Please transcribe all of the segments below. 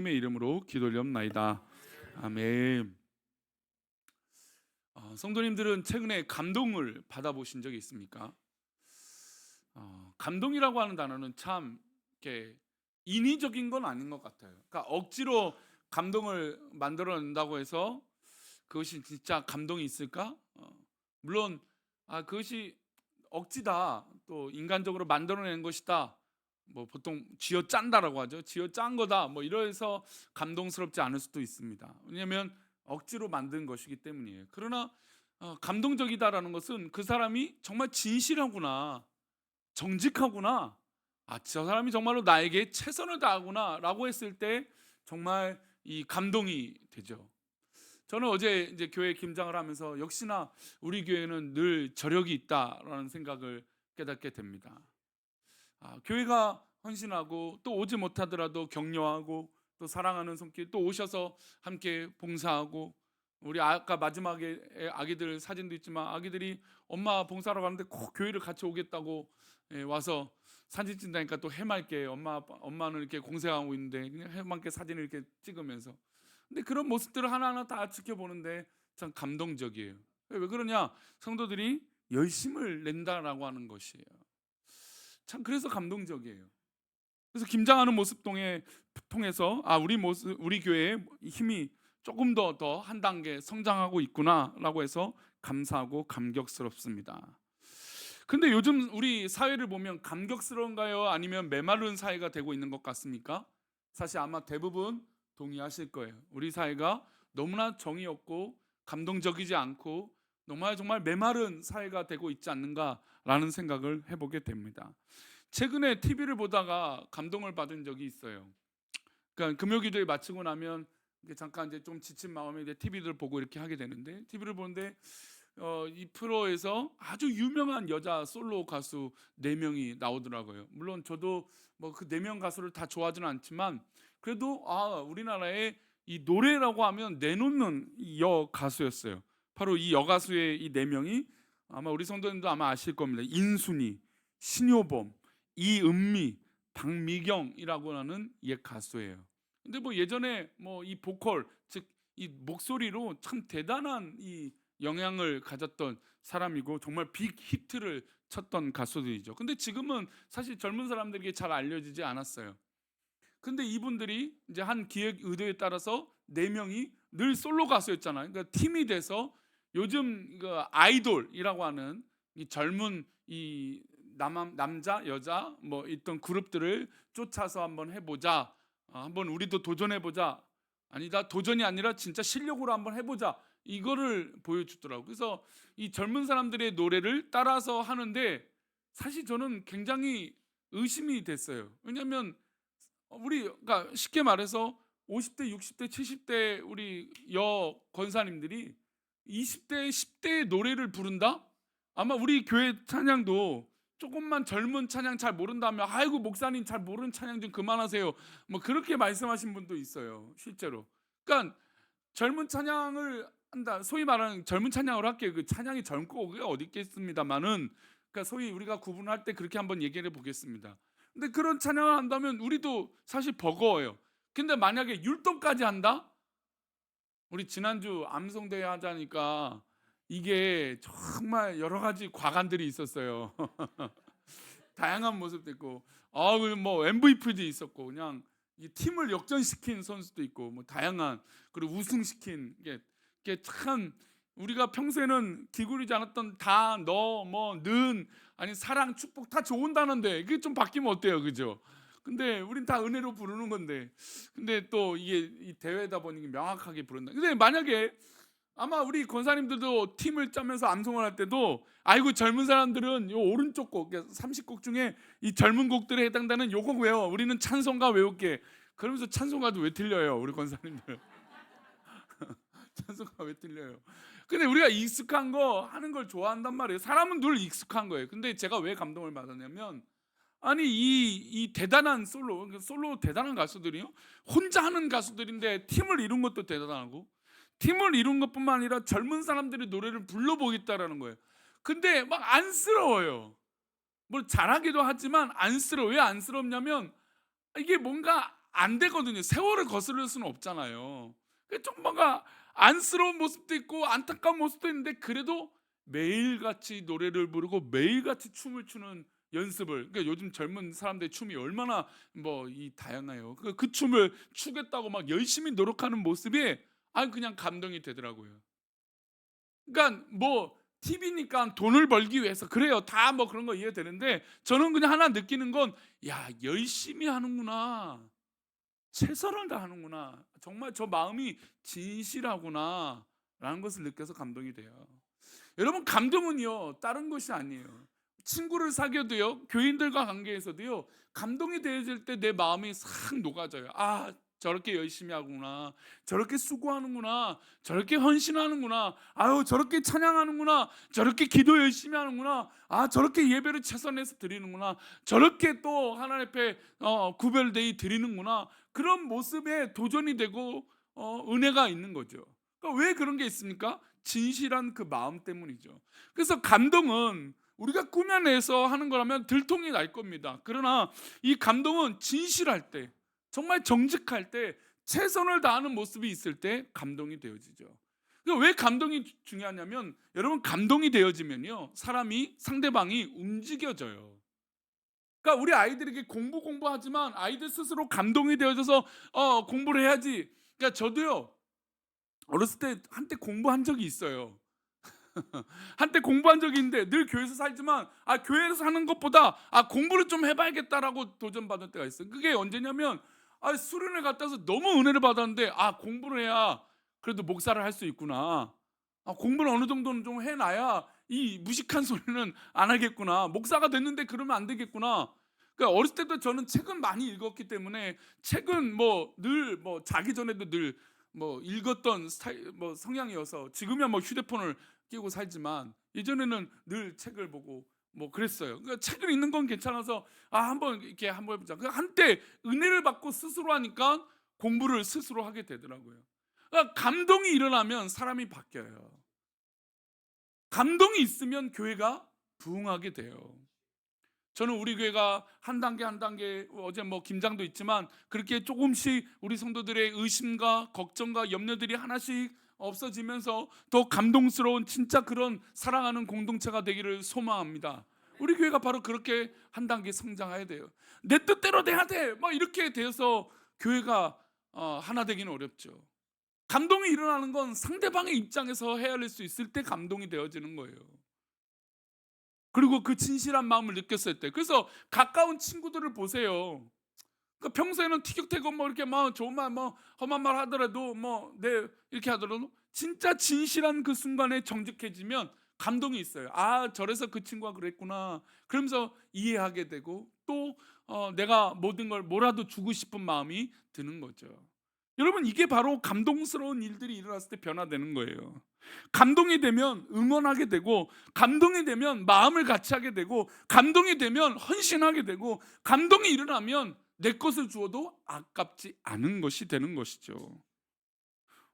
예수님의 이름으로 기도드리옵나이다. 아멘. 성도님들은 최근에 감동을 받아보신 적이 있습니까? 감동이라고 하는 단어는 참 이렇게 인위적인 건 아닌 것 같아요. 그러니까 억지로 감동을 만들어낸다고 해서 그것이 진짜 감동이 있을까? 물론 그것이 억지다, 또 인간적으로 만들어낸 것이다, 뭐 보통 쥐어 짠다라고 하죠. 쥐어 짠 거다, 뭐 이래서 감동스럽지 않을 수도 있습니다. 왜냐하면 억지로 만든 것이기 때문이에요. 그러나 감동적이다라는 것은 그 사람이 정말 진실하구나, 정직하구나, 저 사람이 정말로 나에게 최선을 다하구나라고 했을 때 정말 이 감동이 되죠. 저는 어제 이제 교회 김장을 하면서 역시나 우리 교회는 늘 저력이 있다라는 생각을 깨닫게 됩니다. 교회가 헌신하고 또 오지 못하더라도 격려하고 또 사랑하는 손길, 또 오셔서 함께 봉사하고, 우리 아까 마지막에 아기들 사진도 있지만 아기들이 엄마 봉사하러 가는데 꼭 교회를 같이 오겠다고 와서 사진 찍다니까 또 해맑게 엄마는 이렇게 공생하고 있는데 그냥 해맑게 사진을 이렇게 찍으면서, 근데 그런 모습들을 하나하나 다 지켜보는데 참 감동적이에요. 왜 그러냐? 성도들이 열심을 낸다라고 하는 것이에요. 참 그래서 감동적이에요. 그래서 김장하는 모습 통해서 우리 교회의 힘이 조금 더 한 단계 성장하고 있구나라고 해서 감사하고 감격스럽습니다. 근데 요즘 우리 사회를 보면 감격스러운가요? 아니면 메마른 사회가 되고 있는 것 같습니까? 사실 아마 대부분 동의하실 거예요. 우리 사회가 너무나 정이 없고 감동적이지 않고 정말 메마른 사회가 되고 있지 않는가라는 생각을 해보게 됩니다. 최근에 TV를 보다가 감동을 받은 적이 있어요. 그러니까 금요기도에 마치고 나면 이렇게 잠깐 이제 좀 지친 마음에 이제 TV를 보고 이렇게 하게 되는데, TV를 보는데 이 프로에서 아주 유명한 여자 솔로 가수 4명이 나오더라고요. 물론 저도 뭐 그 4명 가수를 다 좋아하지는 않지만 그래도 우리나라에 이 노래라고 하면 내놓는 이 여가수였어요. 바로 이 여가수의 이 4명이 아마 우리 성도님도 아마 아실 겁니다. 인순이, 신효범, 이은미, 박미경이라고 하는 옛 가수예요. 근데 뭐 예전에 뭐 이 보컬, 즉 이 목소리로 참 대단한 이 영향을 가졌던 사람이고 정말 빅 히트를 쳤던 가수들이죠. 근데 지금은 사실 젊은 사람들에게 잘 알려지지 않았어요. 근데 이분들이 이제 한 기획 의도에 따라서 4명이 늘 솔로 가수였잖아요. 그러니까 팀이 돼서 요즘 그 아이돌이라고 하는 이 젊은 이 남자 여자 뭐 있던 그룹들을 쫓아서 한번 해보자, 한번 우리도 도전해보자, 아니다 도전이 아니라 진짜 실력으로 한번 해보자, 이거를 보여주더라고요. 그래서 이 젊은 사람들의 노래를 따라서 하는데 사실 저는 굉장히 의심이 됐어요. 왜냐하면 그러니까 쉽게 말해서 50대, 60대, 70대 우리 여 권사님들이 20대, 10대의 노래를 부른다? 아마 우리 교회 찬양도 조금만 젊은 찬양 잘 모른다면 아이고 목사님 잘 모르는 찬양 좀 그만하세요, 뭐 그렇게 말씀하신 분도 있어요, 실제로. 그러니까 젊은 찬양을 한다, 소위 말하는 젊은 찬양을 할게요. 그 찬양이 젊고 그게 어디 있겠습니다만은, 그러니까 소위 우리가 구분할 때 그렇게 한번 얘기를 해보겠습니다. 근데 그런 찬양을 한다면 우리도 사실 버거워요. 근데 만약에 율동까지 한다? 우리 지난주 암송대회 하자니까 이게 정말 여러 가지 과관들이 있었어요. 다양한 모습도 있고, 뭐 MVP도 있었고, 그냥 이 팀을 역전시킨 선수도 있고, 뭐 다양한, 그리고 우승시킨 이게 참 우리가 평소에는 기울이지 않았던 다, 너, 뭐, 는, 아니 사랑, 축복 다 좋은 단어인데 이게 좀 바뀌면 어때요, 그죠? 근데 우린 다 은혜로 부르는 건데, 근데 또 이게 이 대회다 보니 명확하게 부른다. 근데 만약에 아마 우리 권사님들도 팀을 짜면서 암송을 할 때도 아이고 젊은 사람들은 요 오른쪽 곡 30곡 중에 이 젊은 곡들에 해당되는 요곡 외워, 우리는 찬송가 외울게, 그러면서 찬송가도 왜 틀려요 우리 권사님들? 찬송가 왜 틀려요? 근데 우리가 익숙한 거 하는 걸 좋아한단 말이에요. 사람은 늘 익숙한 거예요. 근데 제가 왜 감동을 받았냐면, 아니 이 대단한 솔로 대단한 가수들이요, 혼자 하는 가수들인데 팀을 이룬 것도 대단하고, 팀을 이룬 것뿐만 아니라 젊은 사람들이 노래를 불러보겠다라는 거예요. 근데 막 안쓰러워요. 뭘 잘하기도 하지만 안쓰러워. 왜 안쓰럽냐면 이게 뭔가 안 되거든요. 세월을 거스를 수는 없잖아요. 좀 뭔가 안쓰러운 모습도 있고 안타까운 모습도 있는데 그래도 매일같이 노래를 부르고 매일같이 춤을 추는 연습을, 그러니까 요즘 젊은 사람들의 춤이 얼마나 뭐 이 다양해요. 그 춤을 추겠다고 막 열심히 노력하는 모습이 그냥 감동이 되더라고요. 그러니까 뭐 TV니까 돈을 벌기 위해서 그래요. 다 뭐 그런 거 이해되는데 저는 그냥 하나 느끼는 건, 야, 열심히 하는구나. 최선을 다하는구나. 정말 저 마음이 진실하구나라는 것을 느껴서 감동이 돼요. 여러분, 감동은요 다른 것이 아니에요. 친구를 사귀어도요, 교인들과 관계에서도요, 감동이 되어질 때 내 마음이 싹 녹아져요. 아, 저렇게 열심히 하구나, 저렇게 수고하는구나, 저렇게 헌신하는구나, 아유 저렇게 찬양하는구나, 저렇게 기도 열심히 하는구나, 아 저렇게 예배를 최선에서 드리는구나, 저렇게 또 하나님 앞에 구별되이 드리는구나, 그런 모습에 도전이 되고 은혜가 있는 거죠. 그러니까 왜 그런 게 있습니까? 진실한 그 마음 때문이죠. 그래서 감동은 우리가 꾸며내서 하는 거라면 들통이 날 겁니다. 그러나 이 감동은 진실할 때, 정말 정직할 때, 최선을 다하는 모습이 있을 때 감동이 되어지죠. 그러니까 왜 감동이 중요하냐면, 여러분, 감동이 되어지면요, 상대방이 움직여져요. 그러니까 우리 아이들에게 공부하지만 아이들 스스로 감동이 되어져서 공부를 해야지. 그러니까 저도요, 어렸을 때 한때 공부한 적이 있어요. 한때 공부한 적이 있는데 늘 교회에서 살지만 교회에서 사는 것보다 공부를 좀 해봐야겠다라고 도전받을 때가 있어요. 그게 언제냐면 수련회 갔다 와서 너무 은혜를 받았는데 공부를 해야 그래도 목사를 할 수 있구나. 공부를 어느 정도는 좀 해놔야 이 무식한 소리는 안 하겠구나. 목사가 됐는데 그러면 안 되겠구나. 그러니까 어렸을 때도 저는 책은 많이 읽었기 때문에, 책은 뭐 늘 뭐 자기 전에도 늘 뭐 읽었던 스타일, 뭐 성향이어서, 지금이야 뭐 휴대폰을 끼고 살지만 예전에는 늘 책을 보고 뭐 그랬어요. 그러니까 책을 읽는 건 괜찮아서 한번 이렇게 한번 해보자. 그 한때 은혜를 받고 스스로 하니까 공부를 스스로 하게 되더라고요. 그러니까 감동이 일어나면 사람이 바뀌어요. 감동이 있으면 교회가 부흥하게 돼요. 저는 우리 교회가 한 단계 한 단계, 어제 뭐 김장도 있지만 그렇게 조금씩 우리 성도들의 의심과 걱정과 염려들이 하나씩 없어지면서 더 감동스러운 진짜 그런 사랑하는 공동체가 되기를 소망합니다. 우리 교회가 바로 그렇게 한 단계 성장해야 돼요. 내 뜻대로 돼야 돼, 뭐 이렇게 되어서 교회가 하나 되기는 어렵죠. 감동이 일어나는 건 상대방의 입장에서 헤아릴 수 있을 때 감동이 되어지는 거예요. 그리고 그 진실한 마음을 느꼈을 때. 그래서 가까운 친구들을 보세요. 평소에는 티격태격 뭐 이렇게 막 좋은 말, 뭐 험한 말 하더라도 이렇게 하더라도 진짜 진실한 그 순간에 정직해지면 감동이 있어요. 저래서 그 친구가 그랬구나. 그러면서 이해하게 되고 또 내가 모든 걸 뭐라도 주고 싶은 마음이 드는 거죠. 여러분, 이게 바로 감동스러운 일들이 일어났을 때 변화되는 거예요. 감동이 되면 응원하게 되고, 감동이 되면 마음을 같이 하게 되고, 감동이 되면 헌신하게 되고, 감동이 일어나면 내 것을 주어도 아깝지 않은 것이 되는 것이죠.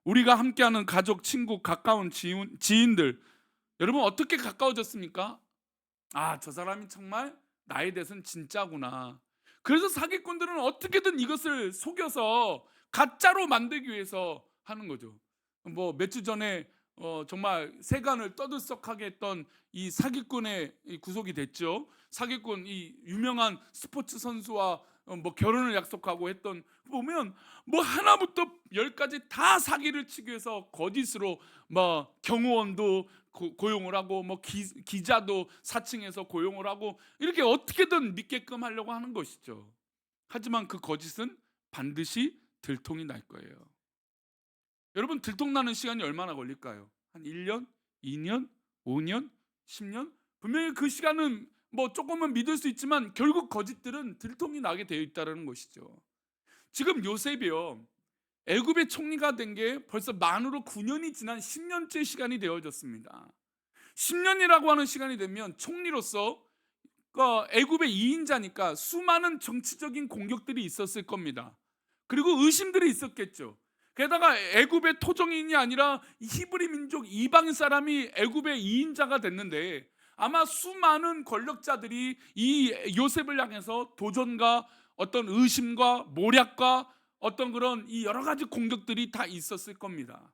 우리가 함께하는 가족, 친구, 가까운 지인들, 여러분 어떻게 가까워졌습니까? 저 사람이 정말 나에 대해서는 진짜구나. 그래서 사기꾼들은 어떻게든 이것을 속여서 가짜로 만들기 위해서 하는 거죠. 뭐 몇 주 전에 정말 세간을 떠들썩하게 했던 이 사기꾼의 구속이 됐죠. 사기꾼, 이 유명한 스포츠 선수와 뭐 결혼을 약속하고 했던, 보면 뭐 하나부터 열까지 다 사기를 치기 위해서 거짓으로 뭐 경호원도 고용을 하고 뭐 기자도 사칭해서 고용을 하고 이렇게 어떻게든 믿게끔 하려고 하는 것이죠. 하지만 그 거짓은 반드시 들통이 날 거예요. 여러분, 들통나는 시간이 얼마나 걸릴까요? 한 1년, 2년, 5년, 10년? 분명히 그 시간은 뭐 조금은 믿을 수 있지만 결국 거짓들은 들통이 나게 되어 있다는 것이죠. 지금 요셉이요, 애굽의 총리가 된 게 벌써 만으로 9년이 지난 10년째 시간이 되어졌습니다. 10년이라고 하는 시간이 되면 총리로서 애굽의 2인자니까 수많은 정치적인 공격들이 있었을 겁니다. 그리고 의심들이 있었겠죠. 게다가 애굽의 토종인이 아니라 히브리 민족 이방인 사람이 애굽의 2인자가 됐는데, 아마 수많은 권력자들이 이 요셉을 향해서 도전과 어떤 의심과 모략과 어떤 그런 이 여러 가지 공격들이 다 있었을 겁니다.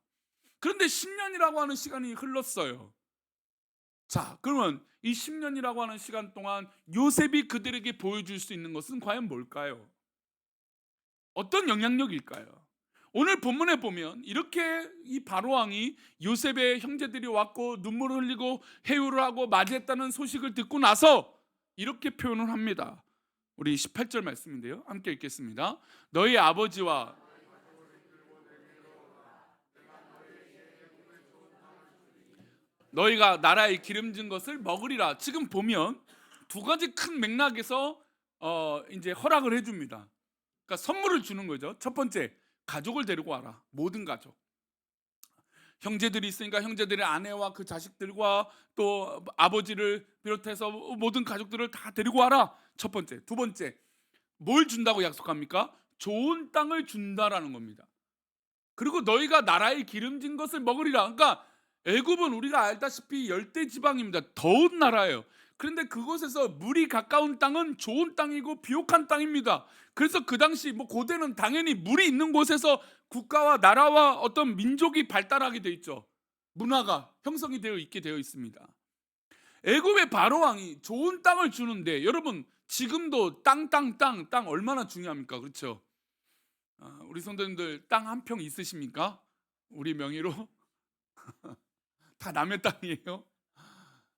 그런데 10년이라고 하는 시간이 흘렀어요. 자, 그러면 이 10년이라고 하는 시간 동안 요셉이 그들에게 보여줄 수 있는 것은 과연 뭘까요? 어떤 영향력일까요? 오늘 본문에 보면 이렇게 이 바로 왕이 요셉의 형제들이 왔고 눈물을 흘리고 회유를 하고 맞이했다는 소식을 듣고 나서 이렇게 표현을 합니다. 우리 18절 말씀인데요. 함께 읽겠습니다. 너희 아버지와 너희가 나라에 기름진 것을 먹으리라. 지금 보면 두 가지 큰 맥락에서 이제 허락을 해줍니다. 그러니까 선물을 주는 거죠. 첫 번째, 가족을 데리고 와라. 모든 가족. 형제들이 있으니까 형제들의 아내와 그 자식들과 또 아버지를 비롯해서 모든 가족들을 다 데리고 와라. 첫 번째. 두 번째, 뭘 준다고 약속합니까? 좋은 땅을 준다라는 겁니다. 그리고 너희가 나라의 기름진 것을 먹으리라. 그러니까 애굽은 우리가 알다시피 열대 지방입니다. 더운 나라예요. 그런데 그곳에서 물이 가까운 땅은 좋은 땅이고 비옥한 땅입니다. 그래서 그 당시 뭐 고대는 당연히 물이 있는 곳에서 국가와 나라와 어떤 민족이 발달하게 돼 있죠. 문화가 형성이 되어 있게 되어 있습니다. 애굽의 바로 왕이 좋은 땅을 주는데, 여러분 지금도 땅 얼마나 중요합니까? 그렇죠? 우리 성도님들 땅 한 평 있으십니까? 우리 명의로? 다 남의 땅이에요.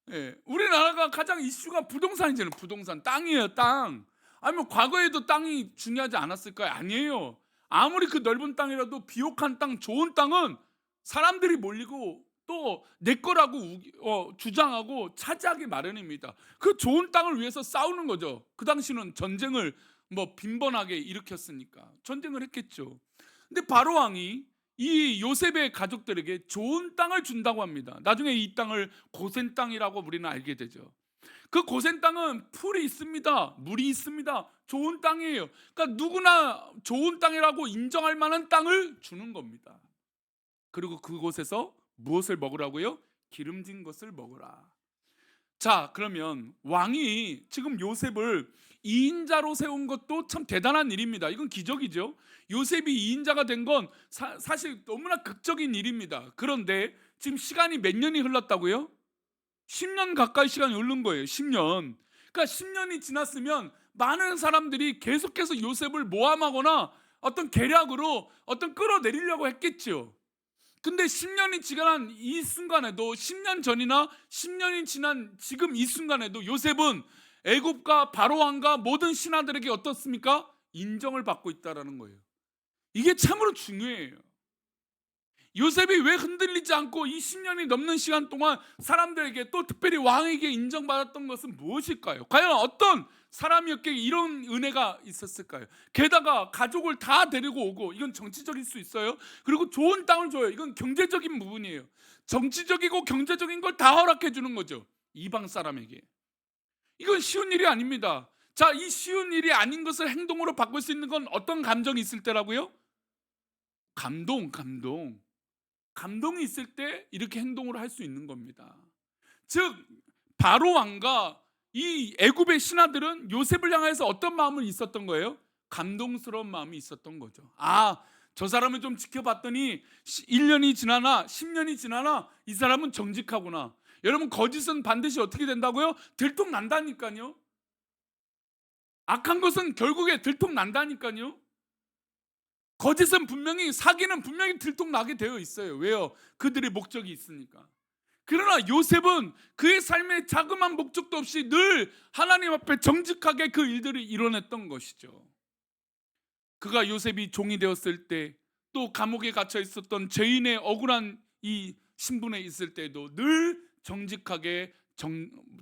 예, 우리나라가 가장 이슈가 부동산이잖아요. 부동산, 땅이에요, 땅. 아니면 과거에도 땅이 중요하지 않았을까요? 아니에요. 아무리 그 넓은 땅이라도 비옥한 땅, 좋은 땅은 사람들이 몰리고 또 내 거라고 주장하고 차지하기 마련입니다. 그 좋은 땅을 위해서 싸우는 거죠. 그 당시는 전쟁을 뭐 빈번하게 일으켰으니까 전쟁을 했겠죠. 근데 바로 왕이 이 요셉의 가족들에게 좋은 땅을 준다고 합니다. 나중에 이 땅을 고센 땅이라고 우리는 알게 되죠. 그 고센 땅은 풀이 있습니다. 물이 있습니다. 좋은 땅이에요. 그러니까 누구나 좋은 땅이라고 인정할 만한 땅을 주는 겁니다. 그리고 그곳에서 무엇을 먹으라고요? 기름진 것을 먹으라. 자, 그러면 왕이 지금 요셉을 2인자로 세운 것도 참 대단한 일입니다. 이건 기적이죠. 요셉이 2인자가 된 건 사실 너무나 극적인 일입니다. 그런데 지금 시간이 몇 년이 흘렀다고요? 10년 가까이 시간이 흐른 거예요. 10년. 그러니까 10년이 지났으면 많은 사람들이 계속해서 요셉을 모함하거나 어떤 계략으로 어떤 끌어내리려고 했겠죠. 근데 10년이 지난 이 순간에도, 10년 전이나 10년이 지난 지금 이 순간에도 요셉은 애굽과 바로 왕과 모든 신하들에게 어떻습니까? 인정을 받고 있다라는 거예요. 이게 참으로 중요해요. 요셉이 왜 흔들리지 않고 이 10년이 넘는 시간 동안 사람들에게, 또 특별히 왕에게 인정받았던 것은 무엇일까요? 과연 어떤 사람이었기에 이런 은혜가 있었을까요? 게다가 가족을 다 데리고 오고, 이건 정치적일 수 있어요. 그리고 좋은 땅을 줘요. 이건 경제적인 부분이에요. 정치적이고 경제적인 걸 다 허락해 주는 거죠, 이방 사람에게. 이건 쉬운 일이 아닙니다. 자, 이 쉬운 일이 아닌 것을 행동으로 바꿀 수 있는 건 어떤 감정이 있을 때라고요? 감동이 있을 때 이렇게 행동을 할 수 있는 겁니다. 즉 바로 왕과 이 애굽의 신하들은 요셉을 향해서 어떤 마음을 있었던 거예요? 감동스러운 마음이 있었던 거죠. 아, 저 사람을 좀 지켜봤더니 1년이 지나나 10년이 지나나 이 사람은 정직하구나. 여러분, 거짓은 반드시 어떻게 된다고요? 들통난다니까요. 악한 것은 결국에 들통난다니까요. 거짓은 분명히, 사기는 분명히 들통나게 되어 있어요. 왜요? 그들의 목적이 있으니까. 그러나 요셉은 그의 삶의 자그마한 목적도 없이 늘 하나님 앞에 정직하게 그 일들을 이뤄냈던 것이죠. 그가 요셉이 종이 되었을 때, 또 감옥에 갇혀 있었던 죄인의 억울한 이 신분에 있을 때도 늘 정직하게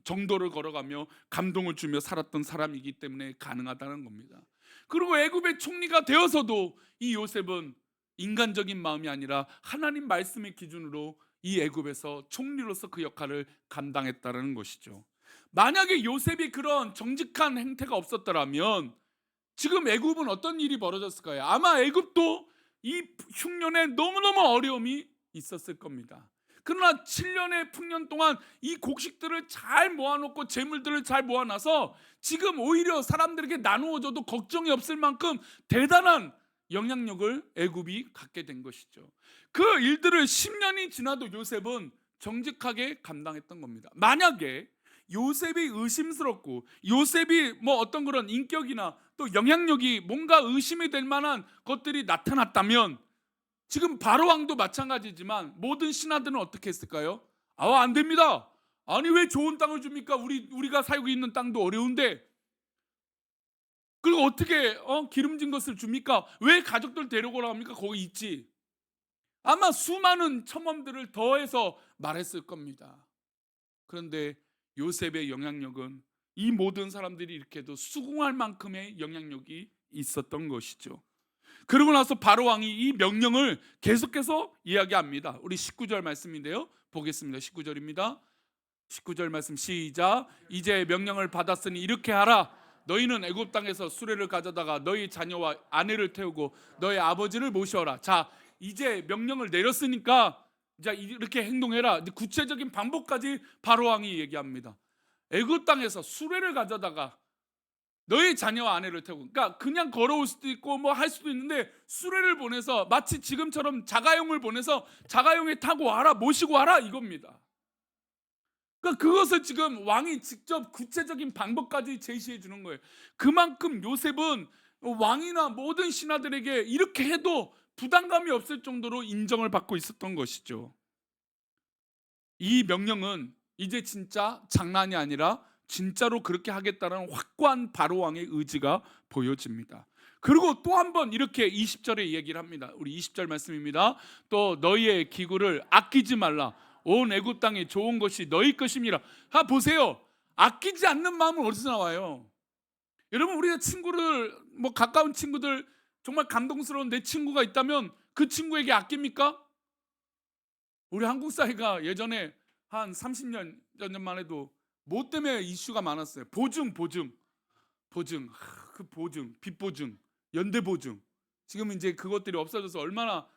정도를 걸어가며 감동을 주며 살았던 사람이기 때문에 가능하다는 겁니다. 그리고 애굽의 총리가 되어서도 이 요셉은 인간적인 마음이 아니라 하나님 말씀의 기준으로 이 애굽에서 총리로서 그 역할을 감당했다는 것이죠. 만약에 요셉이 그런 정직한 행태가 없었더라면 지금 애굽은 어떤 일이 벌어졌을까요? 아마 애굽도 이 흉년에 너무너무 어려움이 있었을 겁니다. 그러나 7년의 풍년 동안 이 곡식들을 잘 모아놓고 재물들을 잘 모아놔서 지금 오히려 사람들에게 나누어줘도 걱정이 없을 만큼 대단한 영향력을 애굽이 갖게 된 것이죠. 그 일들을 10년이 지나도 요셉은 정직하게 감당했던 겁니다. 만약에 요셉이 의심스럽고 요셉이 뭐 어떤 그런 인격이나 또 영향력이 뭔가 의심이 될 만한 것들이 나타났다면 지금 바로 왕도 마찬가지지만 모든 신하들은 어떻게 했을까요? 안 됩니다. 아니 왜 좋은 땅을 줍니까? 우리가 살고 있는 땅도 어려운데 그리고 어떻게 기름진 것을 줍니까? 왜 가족들 데려오라 합니까? 거기 있지. 아마 수많은 첨언들을 더해서 말했을 겁니다. 그런데 요셉의 영향력은 이 모든 사람들이 이렇게도 수긍할 만큼의 영향력이 있었던 것이죠. 그러고 나서 바로 왕이 이 명령을 계속해서 이야기합니다. 우리 19절 말씀인데요. 보겠습니다. 19절입니다. 19절 말씀 시작. 이제 명령을 받았으니 이렇게 하라. 너희는 애굽 땅에서 수레를 가져다가 너희 자녀와 아내를 태우고 너희 아버지를 모셔라. 자, 이제 명령을 내렸으니까 자, 이렇게 행동해라. 구체적인 방법까지 바로 왕이 얘기합니다. 애굽 땅에서 수레를 가져다가 너희 자녀와 아내를 태우고, 그러니까 그냥 걸어올 수도 있고 뭐 할 수도 있는데 수레를 보내서 마치 지금처럼 자가용을 보내서 자가용에 타고 와라, 모시고 와라 이겁니다. 그러니까 그것을 지금 왕이 직접 구체적인 방법까지 제시해 주는 거예요. 그만큼 요셉은 왕이나 모든 신하들에게 이렇게 해도 부담감이 없을 정도로 인정을 받고 있었던 것이죠. 이 명령은 이제 진짜 장난이 아니라 진짜로 그렇게 하겠다는 확고한 바로 왕의 의지가 보여집니다. 그리고 또 한 번 이렇게 20절에 얘기를 합니다. 우리 20절 말씀입니다. 또 너희의 기구를 아끼지 말라. 온 애굽 땅이 좋은 것이 너희 것임이라. 보세요. 아끼지 않는 마음은 어디서 나와요? 여러분, 우리가 친구를 뭐 가까운 친구들 정말 감동스러운 내 친구가 있다면 그 친구에게 아낍니까? 우리 한국 사회가 예전에 한 30년 전만 해도 뭐 때문에 이슈가 많았어요? 보증. 그 보증, 빚보증, 연대보증. 지금 이제 그것들이 없어져서 얼마나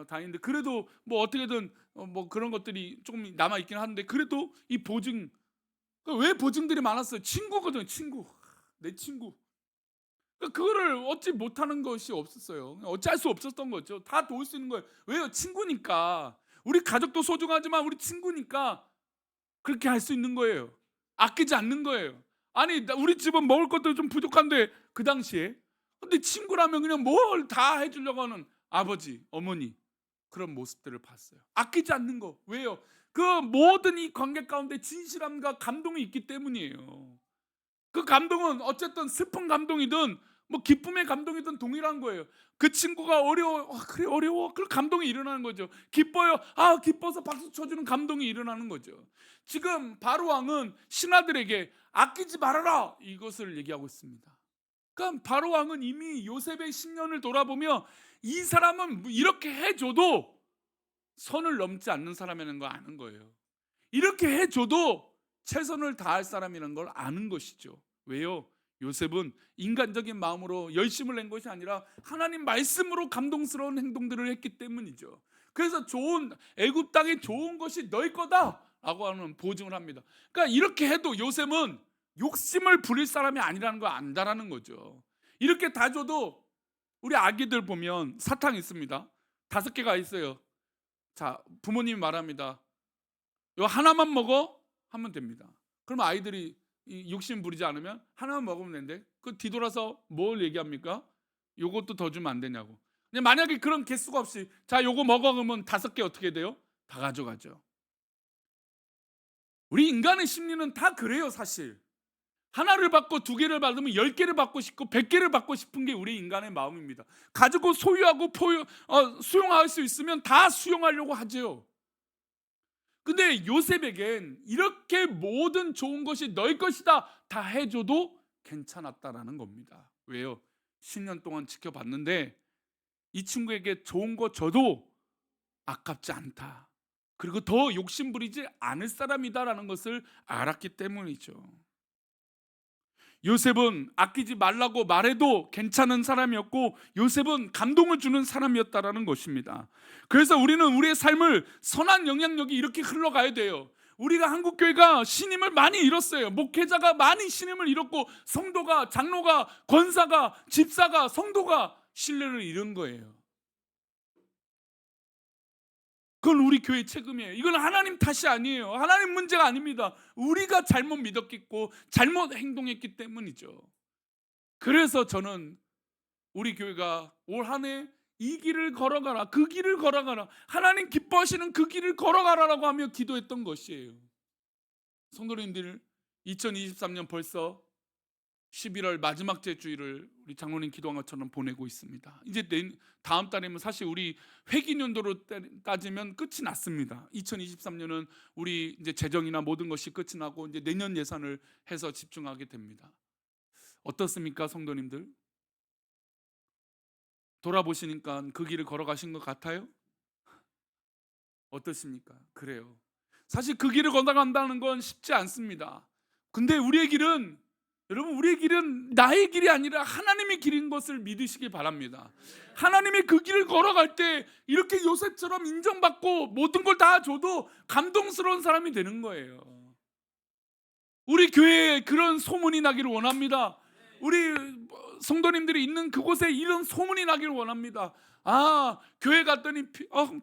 다행인데, 그래도 뭐 어떻게든 뭐 그런 것들이 조금 남아 있긴 한데, 그래도 이 보증, 왜 보증들이 많았어요? 친구거든요. 내 친구. 그거를 얻지 못하는 것이 없었어요. 어찌할 수 없었던 거죠. 다 도울 수 있는 거예요. 왜요? 친구니까. 우리 가족도 소중하지만 우리 친구니까 그렇게 할 수 있는 거예요. 아끼지 않는 거예요. 아니, 우리 집은 먹을 것도 좀 부족한데 그 당시에, 근데 친구라면 그냥 뭘 다 해주려고 하는 아버지, 어머니, 그런 모습들을 봤어요. 아끼지 않는 거. 왜요? 그 모든 이 관계 가운데 진실함과 감동이 있기 때문이에요. 그 감동은 어쨌든 슬픈 감동이든 뭐 기쁨의 감동이든 동일한 거예요. 그 친구가 어려워, 그래 어려워, 그 감동이 일어나는 거죠. 기뻐요, 기뻐서 박수 쳐주는 감동이 일어나는 거죠. 지금 바로 왕은 신하들에게 아끼지 말아라 이것을 얘기하고 있습니다. 그러니까 바로 왕은 이미 요셉의 10년을 돌아보며 이 사람은 이렇게 해줘도 선을 넘지 않는 사람이라는 걸 아는 거예요. 이렇게 해줘도 최선을 다할 사람이라는 걸 아는 것이죠. 왜요? 요셉은 인간적인 마음으로 열심을 낸 것이 아니라 하나님 말씀으로 감동스러운 행동들을 했기 때문이죠. 그래서 애굽 땅에 좋은 것이 너희 거다라고 하는 보증을 합니다. 그러니까 이렇게 해도 요셉은 욕심을 부릴 사람이 아니라는 걸 안다라는 거죠. 이렇게 다 줘도 우리 아기들 보면 사탕 있습니다. 5개가 있어요. 자, 부모님이 말합니다. 이거 하나만 먹어? 하면 됩니다. 그러면 아이들이 욕심 부리지 않으면 하나만 먹으면 되는데, 그 뒤돌아서 뭘 얘기합니까? 요것도 더 주면 안 되냐고. 근데 만약에 그런 개수가 없이 자 요거 먹어 그러면 5개 어떻게 돼요? 다 가져가죠. 우리 인간의 심리는 다 그래요. 사실 하나를 받고 2개를 받으면 10개를 받고 싶고 100개를 받고 싶은 게 우리 인간의 마음입니다. 가지고 소유하고 수용할 수 있으면 다 수용하려고 하죠. 근데 요셉에겐 이렇게 모든 좋은 것이 너희 것이다 다 해줘도 괜찮았다라는 겁니다. 왜요? 10년 동안 지켜봤는데 이 친구에게 좋은 거 줘도 아깝지 않다. 그리고 더 욕심 부리지 않을 사람이다라는 것을 알았기 때문이죠. 요셉은 아끼지 말라고 말해도 괜찮은 사람이었고 요셉은 감동을 주는 사람이었다라는 것입니다. 그래서 우리는 우리의 삶을 선한 영향력이 이렇게 흘러가야 돼요. 우리가 한국교회가 신임을 많이 잃었어요. 목회자가 많이 신임을 잃었고 성도가, 장로가, 권사가, 집사가, 성도가 신뢰를 잃은 거예요. 그건 우리 교회 책임이에요. 이건 하나님 탓이 아니에요. 하나님 문제가 아닙니다. 우리가 잘못 믿었겠고 잘못 행동했기 때문이죠. 그래서 저는 우리 교회가 올 한 해 이 길을 걸어가라, 그 길을 걸어가라, 하나님 기뻐하시는 그 길을 걸어가라라고 하며 기도했던 것이에요. 성도님들, 2023년 벌써 11월 마지막 주일을 우리 장로님 기도한 것처럼 보내고 있습니다. 이제 다음 달이면 사실 우리 회기년도로 따지면 끝이 났습니다. 2023년은 우리 이제 재정이나 모든 것이 끝이 나고 이제 내년 예산을 해서 집중하게 됩니다. 어떻습니까, 성도님들? 돌아보시니까 그 길을 걸어가신 것 같아요? 어떻습니까? 그래요. 사실 그 길을 걸어간다는 건 쉽지 않습니다. 근데 우리의 길은, 여러분, 우리의 길은 나의 길이 아니라 하나님의 길인 것을 믿으시기 바랍니다. 하나님의 그 길을 걸어갈 때 이렇게 요셉처럼 인정받고 모든 걸 다 줘도 감동스러운 사람이 되는 거예요. 우리 교회에 그런 소문이 나기를 원합니다. 우리 성도님들이 있는 그곳에 이런 소문이 나기를 원합니다. 아, 교회 갔더니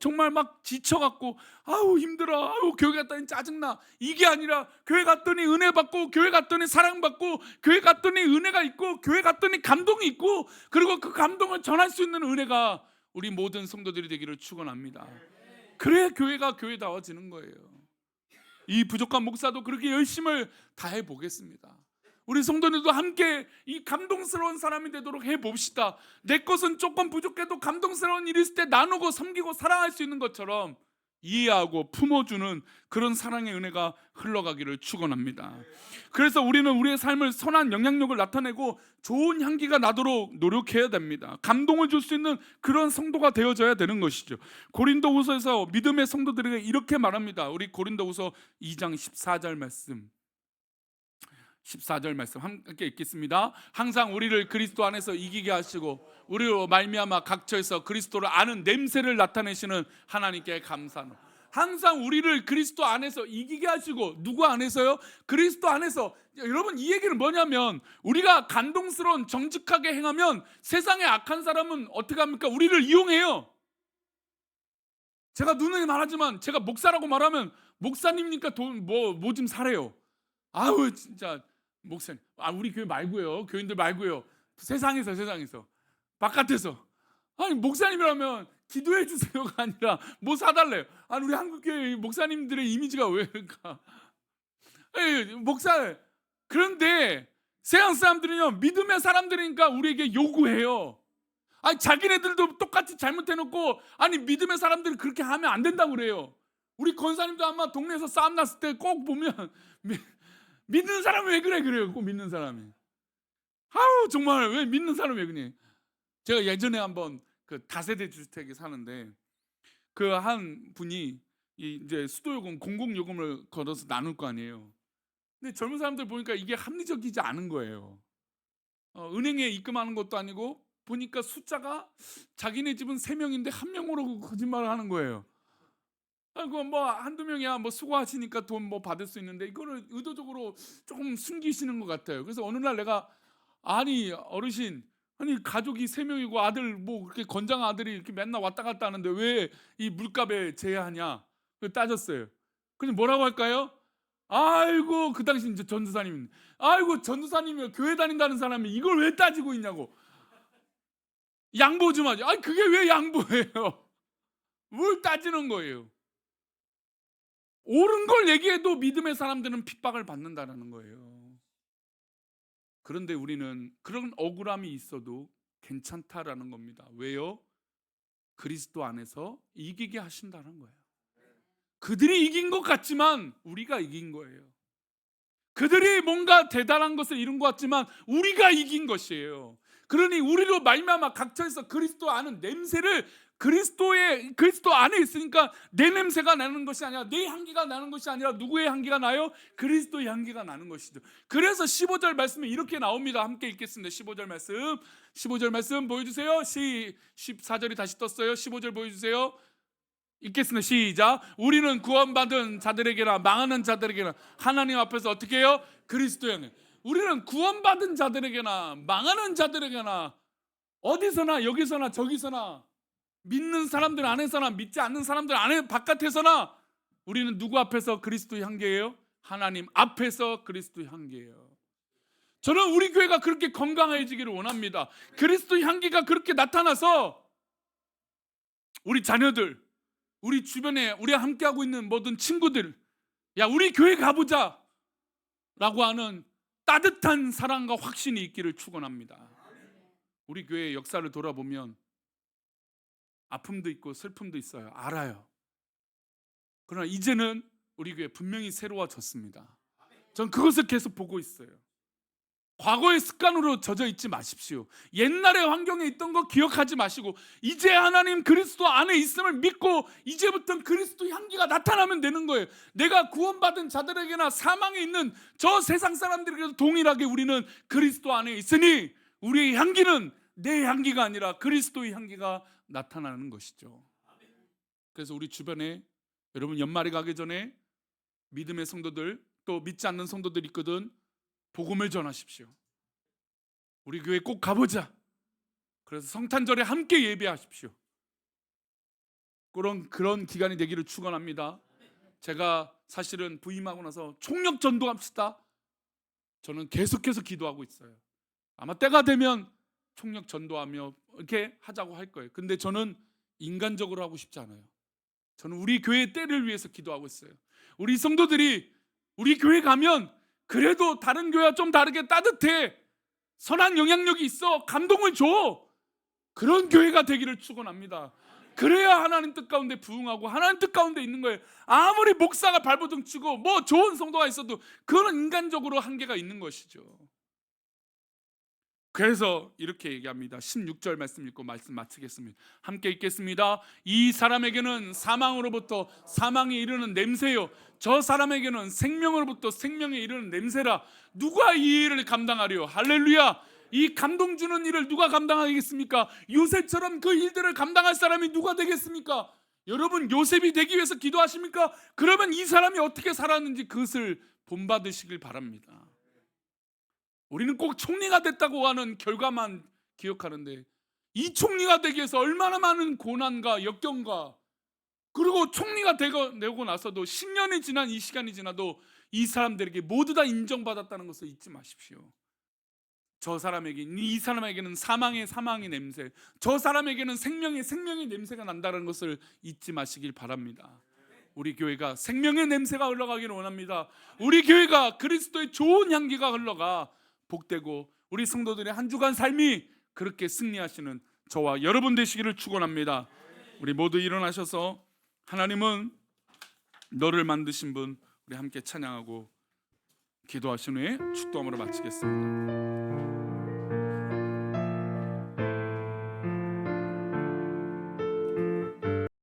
정말 막 지쳐갖고 아우 힘들어, 아우 교회 갔더니 짜증나, 이게 아니라 교회 갔더니 은혜 받고, 교회 갔더니 사랑받고, 교회 갔더니 은혜가 있고, 교회 갔더니 감동이 있고, 그리고 그 감동을 전할 수 있는 은혜가 우리 모든 성도들이 되기를 축원합니다. 그래야 교회가 교회다워지는 거예요. 이 부족한 목사도 그렇게 열심을 다해 보겠습니다. 우리 성도들도 함께 이 감동스러운 사람이 되도록 해봅시다. 내 것은 조금 부족해도 감동스러운 일이 있을 때 나누고 섬기고 사랑할 수 있는 것처럼 이해하고 품어주는 그런 사랑의 은혜가 흘러가기를 축원합니다. 그래서 우리는 우리의 삶을 선한 영향력을 나타내고 좋은 향기가 나도록 노력해야 됩니다. 감동을 줄 수 있는 그런 성도가 되어져야 되는 것이죠. 고린도후서에서 믿음의 성도들에게 이렇게 말합니다. 우리 고린도후서 2장 14절 말씀, 14절 말씀 함께 읽겠습니다. 항상 우리를 그리스도 안에서 이기게 하시고 우리로 말미암아 각처에서 그리스도를 아는 냄새를 나타내시는 하나님께 감사하노. 항상 우리를 그리스도 안에서 이기게 하시고, 누구 안에서요? 그리스도 안에서. 여러분, 이 얘기는 뭐냐면 우리가 감동스러운 정직하게 행하면 세상의 악한 사람은 어떻게 합니까? 우리를 이용해요. 제가 누누이 말하지만 제가 목사라고 말하면 목사님이니까 돈 뭐 좀 사래요. 아우 진짜 목사님, 우리 교회 말고요, 교인들 말고요, 세상에서 바깥에서, 아니 목사님이라면 기도해 주세요가 아니라 뭐 사달래요. 아니 우리 한국교회 목사님들의 이미지가 왜 그럴까? 목사. 그런데 세상 사람들은요, 믿음의 사람들이니까 우리에게 요구해요. 아니 자기네들도 똑같이 잘못해놓고, 아니 믿음의 사람들은 그렇게 하면 안 된다고 그래요. 우리 권사님도 아마 동네에서 싸움 났을 때 꼭 보면 믿는 사람이 왜 그래요? 꼭 믿는 사람이. 아우 정말 왜 믿는 사람이 왜 그래? 제가 예전에 한번 그 다세대 주택에 사는데 그 한 분이 이제 수도요금, 공공요금을 걸어서 나눌 거 아니에요. 근데 젊은 사람들 보니까 이게 합리적이지 않은 거예요. 은행에 입금하는 것도 아니고 보니까 숫자가 자기네 집은 3명인데 1명으로 거짓말을 하는 거예요. 그거 뭐 한두 명이야 뭐 수고하시니까 돈 뭐 받을 수 있는데 이거를 의도적으로 조금 숨기시는 것 같아요. 그래서 어느 날 내가, 아니 어르신, 아니 가족이 3명이고 아들 뭐 그렇게 건장한 아들이 이렇게 맨날 왔다 갔다 하는데 왜 이 물값에 제한하냐 따졌어요. 근데 뭐라고 할까요? 아이고 그 당시 이제 전도사님, 아이고 전도사님이 교회 다닌다는 사람이 이걸 왜 따지고 있냐고. 양보 좀 하지. 아니 그게 왜 양보해요? 뭘 따지는 거예요? 옳은 걸 얘기해도 믿음의 사람들은 핍박을 받는다는 거예요. 그런데 우리는 그런 억울함이 있어도 괜찮다라는 겁니다. 왜요? 그리스도 안에서 이기게 하신다는 거예요. 그들이 이긴 것 같지만 우리가 이긴 거예요. 그들이 뭔가 대단한 것을 이룬 것 같지만 우리가 이긴 것이에요. 그러니 우리로 말미암아 각처에서 그리스도 아는 냄새를 그리스도 안에 있으니까 내 냄새가 나는 것이 아니라, 내 향기가 나는 것이 아니라 누구의 향기가 나요? 그리스도의 향기가 나는 것이죠. 그래서 15절 말씀이 이렇게 나옵니다. 함께 읽겠습니다. 15절 말씀 보여주세요. 14절이 다시 떴어요. 15절 보여주세요. 읽겠습니다. 시작. 우리는 구원받은 자들에게나 망하는 자들에게나 하나님 앞에서 어떻게 해요? 그리스도 향해. 우리는 구원받은 자들에게나 망하는 자들에게나 어디서나 여기서나 저기서나, 믿는 사람들 안에서나 믿지 않는 사람들 안에 바깥에서나 우리는 누구 앞에서 그리스도의 향기예요? 하나님 앞에서 그리스도의 향기예요. 저는 우리 교회가 그렇게 건강해지기를 원합니다. 그리스도의 향기가 그렇게 나타나서 우리 자녀들, 우리 주변에 우리와 함께하고 있는 모든 친구들, 야 우리 교회 가보자 라고 하는 따뜻한 사랑과 확신이 있기를 축원합니다. 우리 교회의 역사를 돌아보면 아픔도 있고 슬픔도 있어요. 알아요. 그러나 이제는 우리 교회 분명히 새로워졌습니다. 전 그것을 계속 보고 있어요. 과거의 습관으로 젖어 있지 마십시오. 옛날의 환경에 있던 거 기억하지 마시고 이제 하나님 그리스도 안에 있음을 믿고 이제부터는 그리스도 향기가 나타나면 되는 거예요. 내가 구원받은 자들에게나 사망에 있는 저 세상 사람들에게도 동일하게 우리는 그리스도 안에 있으니 우리의 향기는 내 향기가 아니라 그리스도의 향기가 나타나는 것이죠. 그래서 우리 주변에 여러분 연말에 가기 전에 믿음의 성도들 또 믿지 않는 성도들 있거든. 복음을 전하십시오. 우리 교회 꼭 가보자. 그래서 성탄절에 함께 예배하십시오. 그런 기간이 되기를 축원합니다. 제가 사실은 부임하고 나서 총력 전도합시다. 저는 계속해서 기도하고 있어요. 아마 때가 되면 총력 전도하며 이렇게 하자고 할 거예요. 근데 저는 인간적으로 하고 싶지 않아요. 저는 우리 교회의 때를 위해서 기도하고 있어요. 우리 성도들이 우리 교회 가면 그래도 다른 교회와 좀 다르게 따뜻해, 선한 영향력이 있어, 감동을 줘. 그런 교회가 되기를 축원합니다. 그래야 하나님 뜻 가운데 부응하고 하나님 뜻 가운데 있는 거예요. 아무리 목사가 발버둥 치고 뭐 좋은 성도가 있어도 그거는 인간적으로 한계가 있는 것이죠. 그래서 이렇게 얘기합니다. 16절 말씀 읽고 말씀 마치겠습니다. 함께 읽겠습니다. 이 사람에게는 사망으로부터 사망에 이르는 냄새요, 저 사람에게는 생명으로부터 생명에 이르는 냄새라. 누가 이 일을 감당하리요? 할렐루야. 이 감동 주는 일을 누가 감당하겠습니까? 요셉처럼 그 일들을 감당할 사람이 누가 되겠습니까? 여러분 요셉이 되기 위해서 기도하십니까? 그러면 이 사람이 어떻게 살았는지 그것을 본받으시길 바랍니다. 우리는 꼭 총리가 됐다고 하는 결과만 기억하는데 이 총리가 되기 위해서 얼마나 많은 고난과 역경과, 그리고 총리가 되고 나서도 10년이 지난 이 시간이 지나도 이 사람들에게 모두 다 인정받았다는 것을 잊지 마십시오. 이 사람에게는 사망의 냄새, 저 사람에게는 생명의 냄새가 난다는 것을 잊지 마시길 바랍니다. 우리 교회가 생명의 냄새가 흘러가기를 원합니다. 우리 교회가 그리스도의 좋은 향기가 흘러가 복되고 우리 성도들의 한 주간 삶이 그렇게 승리하시는 저와 여러분 되시기를 축원합니다. 우리 모두 일어나셔서 하나님은 너를 만드신 분, 우리 함께 찬양하고 기도하신 후에 축도함으로 마치겠습니다.